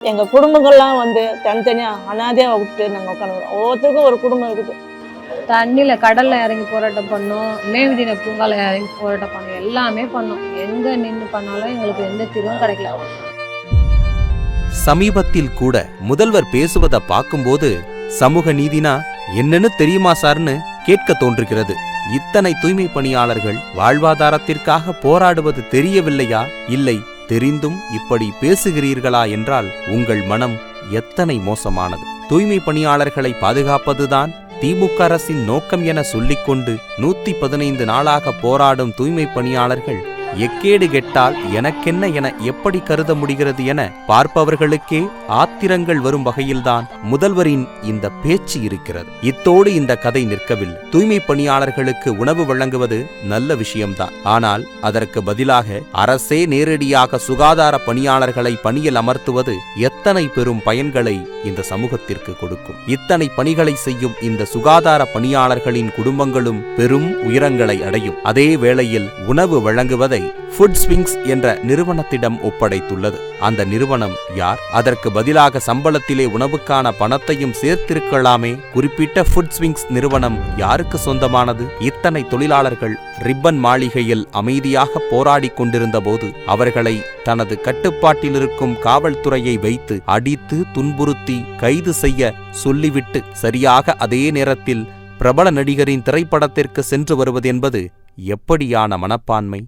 எங்க குடும்பங்கள்லாம் தனித்தனியா அனாதையா விட்டு நாங்க உட்காந்துக்கிறோம். ஒவ்வொருத்தருக்கும் ஒரு குடும்பம் இருக்குது. தண்ணியில கடல்ல இறங்கி போராட்டம் பண்ணோம், மேவிதின பூங்கால இறங்கி போராட்டம் பண்ணோம், எல்லாமே பண்ணோம். எங்க நின்று பண்ணாலும் எங்களுக்கு எந்த தீர்வும் கிடைக்கல. சமீபத்தில் கூட முதல்வர் பேசுவதை பார்க்கும்போது சமூக நீதினா என்னன்னு தெரியுமா சார்னு கேட்க தோன்றுகிறது. இத்தனை தூய்மை பணியாளர்கள் வாழ்வாதாரத்திற்காக போராடுவது தெரியவில்லையா? இல்லை, தெரிந்தும் இப்படி பேசுகிறீர்களா என்றால் உங்கள் மனம் எத்தனை மோசமானது. தூய்மை பணியாளர்களை பாதுகாப்பதுதான் திமுக அரசின் நோக்கம் என சொல்லிக்கொண்டு 115 நாளாக போராடும் தூய்மை பணியாளர்கள் எக்கேடு கெட்டால் எனக்கென்ன என எப்படி கருத முடிகிறது என பார்ப்பவர்களுக்கே ஆத்திரங்கள் வரும் வகையில்தான் முதல்வரின் இந்த பேச்சு இருக்கிறது. இத்தோடு இந்த கதை நிற்கவில்லை. தூய்மை பணியாளர்களுக்கு உணவு வழங்குவது நல்ல விஷயம்தான். ஆனால் அதற்கு பதிலாக அரசே நேரடியாக சுகாதார பணியாளர்களை பணியில் அமர்த்துவது எத்தனை பெரும் பயன்களை இந்த சமூகத்திற்கு கொடுக்கும். இத்தனை பணிகளை செய்யும் இந்த சுகாதார பணியாளர்களின் குடும்பங்களும் பெரும் உயரங்களை அடையும். அதே வேளையில் உணவு வழங்குவதை ஃபுட் ஸ்விங்ஸ் என்ற நிறுவனத்திடம் ஒப்படைத்துள்ளது. அந்த நிறுவனம் யார்? அதற்கு பதிலாக சம்பளத்திலே உணவுக்கான பணத்தையும் சேர்த்திருக்கலாமே. குறிப்பிட்ட ஃபுட் ஸ்விங்ஸ் நிறுவனம் யாருக்கு சொந்தமானது? இத்தனை தொழிலாளர்கள் ரிப்பன் மாளிகையில் அமைதியாக போராடி கொண்டிருந்த போது அவர்களை தனது கட்டுப்பாட்டில் இருக்கும் காவல்துறையை வைத்து அடித்து துன்புறுத்தி கைது செய்ய சொல்லிவிட்டு சரியாக அதே நேரத்தில் பிரபல நடிகரின் திரைப்படத்திற்கு சென்று வருவது என்பது எப்படியான மனப்பான்மை?